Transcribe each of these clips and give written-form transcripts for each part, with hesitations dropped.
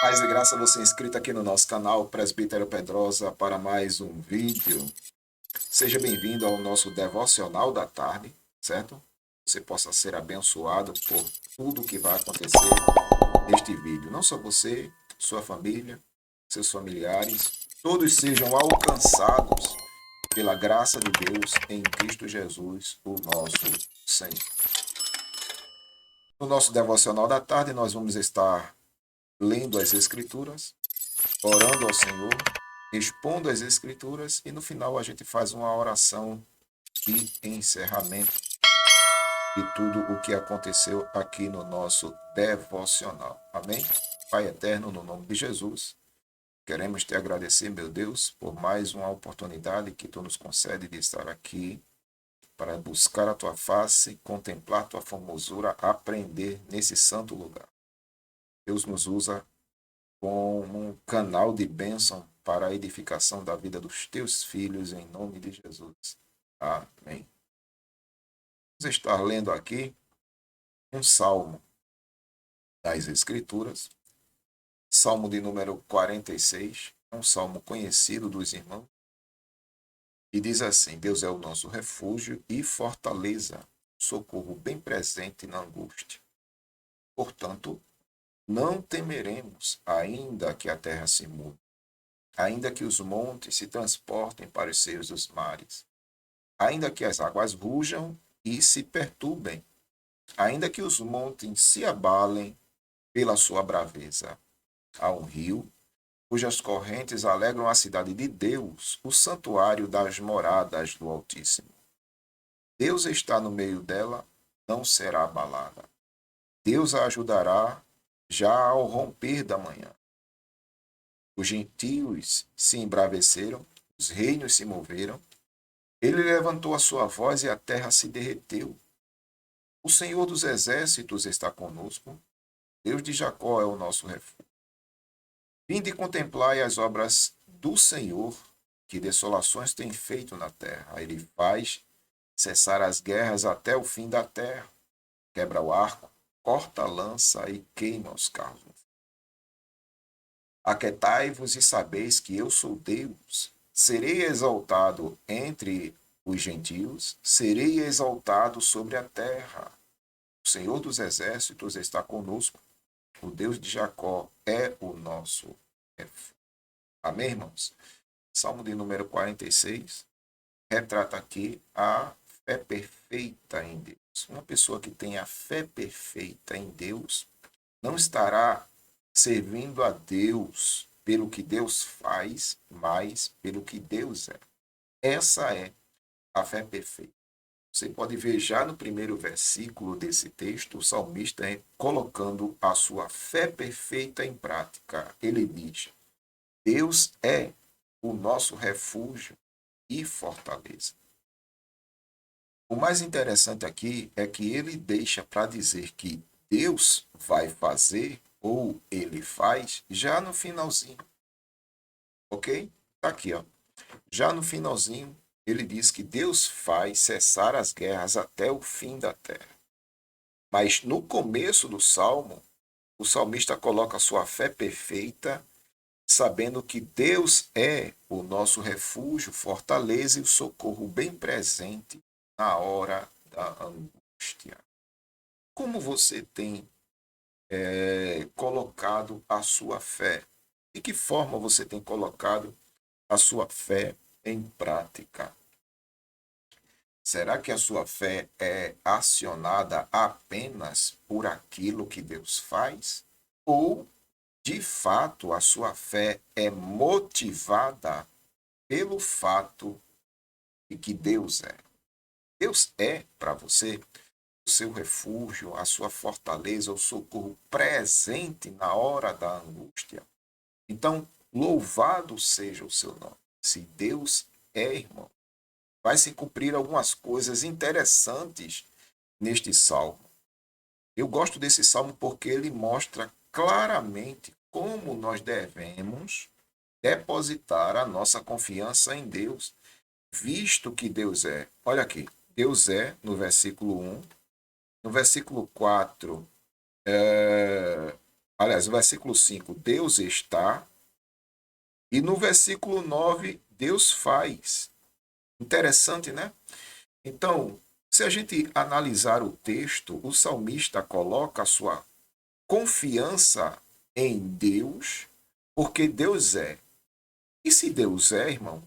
Paz e graça, você inscrito aqui no nosso canal Presbítero Pedrosa para mais um vídeo. Seja bem-vindo ao nosso devocional da tarde, certo? Você possa ser abençoado por tudo que vai acontecer neste vídeo. Não só você, sua família, seus familiares, todos sejam alcançados pela graça de Deus em Cristo Jesus, o nosso Senhor. No nosso devocional da tarde, nós vamos estar lendo as Escrituras, orando ao Senhor, expondo as Escrituras e no final a gente faz uma oração de encerramento de tudo o que aconteceu aqui no nosso devocional. Amém? Pai eterno, no nome de Jesus, queremos te agradecer, meu Deus, por mais uma oportunidade que tu nos concede de estar aqui para buscar a tua face, contemplar a tua formosura, aprender nesse santo lugar. Deus nos usa como um canal de bênção para a edificação da vida dos teus filhos, em nome de Jesus. Amém. Vamos estar lendo aqui um salmo das Escrituras, salmo de número 46, um salmo conhecido dos irmãos, e diz assim: Deus é o nosso refúgio e fortaleza, socorro bem presente na angústia. Portanto, não temeremos, ainda que a terra se mude, ainda que os montes se transportem para os seios dos mares, ainda que as águas rujam e se perturbem, ainda que os montes se abalem pela sua braveza. Há um rio, cujas correntes alegram a cidade de Deus, o santuário das moradas do Altíssimo. Deus está no meio dela, não será abalada. Deus a ajudará já ao romper da manhã. Os gentios se embraveceram, os reinos se moveram. Ele levantou a sua voz e a terra se derreteu. O Senhor dos exércitos está conosco. Deus de Jacó é o nosso refúgio. Vinde e contemplai as obras do Senhor, que desolações tem feito na terra. Ele faz cessar as guerras até o fim da terra. Quebra o arco, corta a lança e queima os carros. Aquetai-vos e sabeis que eu sou Deus. Serei exaltado entre os gentios, serei exaltado sobre a terra. O Senhor dos exércitos está conosco. O Deus de Jacó é o nosso refúgio. Amém, irmãos? Salmo de número 46 retrata aqui a fé perfeita em Deus. Uma pessoa que tem a fé perfeita em Deus não estará servindo a Deus pelo que Deus faz, mas pelo que Deus é. Essa é a fé perfeita. Você pode ver já no primeiro versículo desse texto, o salmista colocando a sua fé perfeita em prática. Ele diz: Deus é o nosso refúgio e fortaleza. O mais interessante aqui é que ele deixa para dizer que Deus vai fazer ou ele faz já no finalzinho, ok? Tá aqui, ó. Já no finalzinho, ele diz que Deus faz cessar as guerras até o fim da terra. Mas no começo do salmo, o salmista coloca a sua fé perfeita, sabendo que Deus é o nosso refúgio, fortaleza e o socorro bem presente na hora da angústia. Como você tem colocado a sua fé? De que forma você tem colocado a sua fé em prática? Será que a sua fé é acionada apenas por aquilo que Deus faz? Ou, de fato, a sua fé é motivada pelo fato de que Deus é? Deus é para você o seu refúgio, a sua fortaleza, o socorro presente na hora da angústia. Então, louvado seja o seu nome. Se Deus é, irmão, vai se cumprir algumas coisas interessantes neste salmo. Eu gosto desse salmo porque ele mostra claramente como nós devemos depositar a nossa confiança em Deus, visto que Deus é. Olha aqui, Deus é, no versículo 1, no versículo 4, Aliás, no versículo 5, Deus está. E no versículo 9, Deus faz. Interessante, né? Então, se a gente analisar o texto, o salmista coloca a sua confiança em Deus, porque Deus é. E se Deus é, irmão,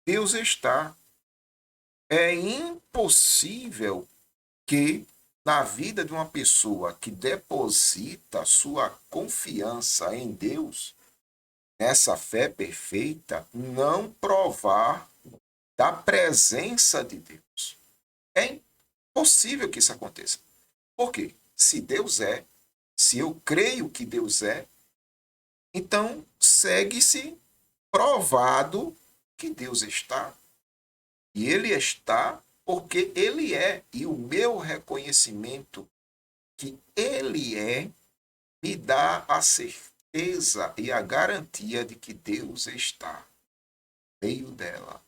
Deus está. É impossível que na vida de uma pessoa que deposita sua confiança em Deus, nessa fé perfeita, não provar da presença de Deus. É impossível que isso aconteça. Por quê? Se Deus é, se eu creio que Deus é, então segue-se provado que Deus está. E Ele está porque Ele é. E o meu reconhecimento que Ele é me dá a certeza e a garantia de que Deus está no meio dela.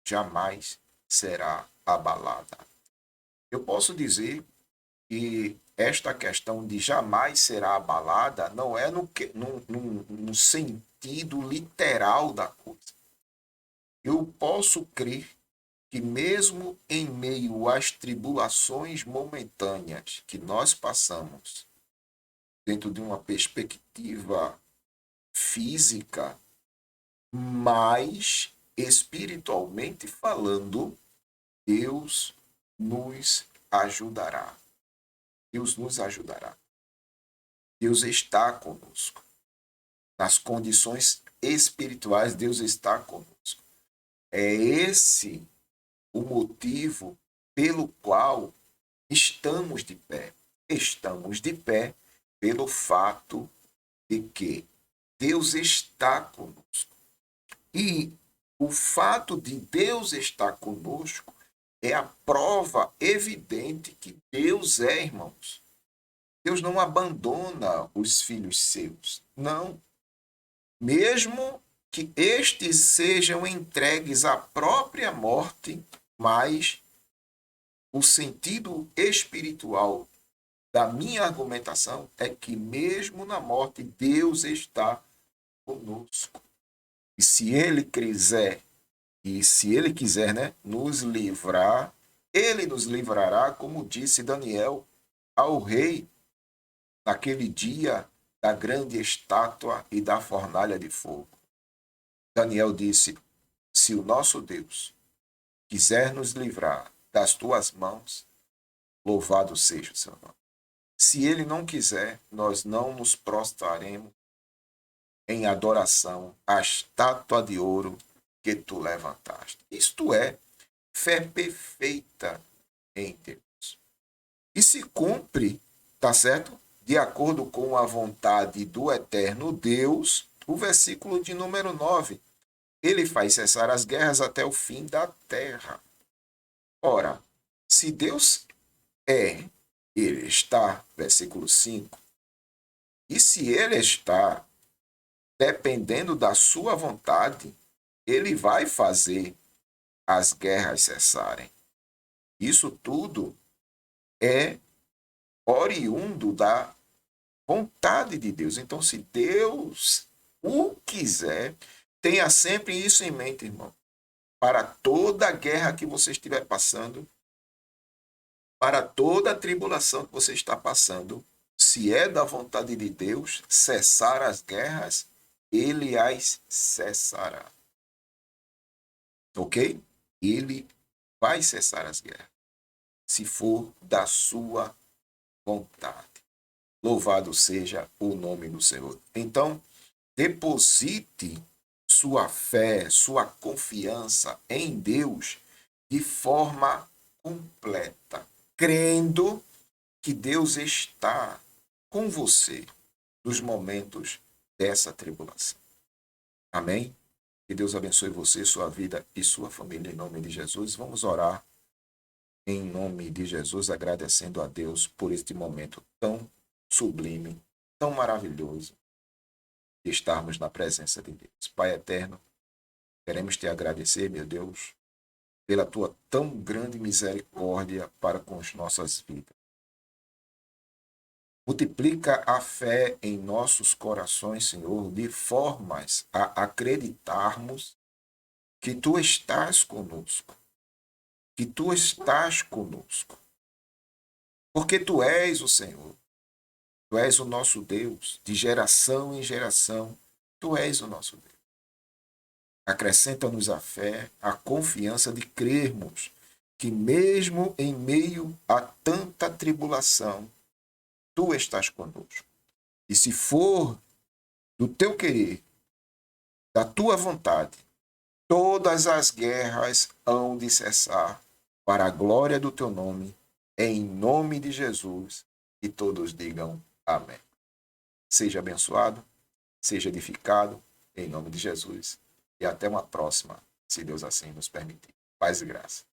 Jamais será abalada. Eu posso dizer que esta questão de jamais será abalada não é no sentido literal da coisa. Eu posso crer que mesmo em meio às tribulações momentâneas que nós passamos, dentro de uma perspectiva física, mas espiritualmente falando, Deus nos ajudará. Deus nos ajudará. Deus está conosco. Nas condições espirituais, Deus está conosco. É esse o motivo pelo qual estamos de pé. Estamos de pé pelo fato de que Deus está conosco. E o fato de Deus estar conosco é a prova evidente que Deus é, irmãos. Deus não abandona os filhos seus. Não. Mesmo que estes sejam entregues à própria morte, mas o sentido espiritual da minha argumentação é que mesmo na morte Deus está conosco. E se ele quiser, né, nos livrar, ele nos livrará, como disse Daniel ao rei naquele dia da grande estátua e da fornalha de fogo. Daniel disse: se o nosso Deus quiser nos livrar das tuas mãos, louvado seja o seu nome. Se ele não quiser, nós não nos prostraremos em adoração à estátua de ouro que tu levantaste. Isto é fé perfeita em Deus. E se cumpre, tá certo? De acordo com a vontade do eterno Deus, o versículo de número 9. Ele faz cessar as guerras até o fim da terra. Ora, se Deus é, ele está, versículo 5. E se ele está, dependendo da sua vontade, ele vai fazer as guerras cessarem. Isso tudo é oriundo da vontade de Deus. Então, se Deus o quiser, tenha sempre isso em mente, irmão. Para toda a guerra que você estiver passando, para toda a tribulação que você está passando, se é da vontade de Deus cessar as guerras, ele as cessará. Ok? Ele vai cessar as guerras, se for da sua vontade. Louvado seja o nome do Senhor. Então, deposite sua fé, sua confiança em Deus de forma completa, crendo que Deus está com você nos momentos dessa tribulação. Amém? Que Deus abençoe você, sua vida e sua família em nome de Jesus. Vamos orar em nome de Jesus, agradecendo a Deus por este momento tão sublime, tão maravilhoso de estarmos na presença de Deus. Pai eterno, queremos te agradecer, meu Deus, pela tua tão grande misericórdia para com as nossas vidas. Multiplica a fé em nossos corações, Senhor, de formas a acreditarmos que Tu estás conosco, que Tu estás conosco. Porque Tu és o Senhor, Tu és o nosso Deus, de geração em geração, Tu és o nosso Deus. Acrescenta-nos a fé, a confiança de crermos que mesmo em meio a tanta tribulação, Tu estás conosco. E se for do Teu querer, da Tua vontade, todas as guerras hão de cessar para a glória do Teu nome, em nome de Jesus, e todos digam amém. Seja abençoado, seja edificado, em nome de Jesus. E até uma próxima, se Deus assim nos permitir. Paz e graça.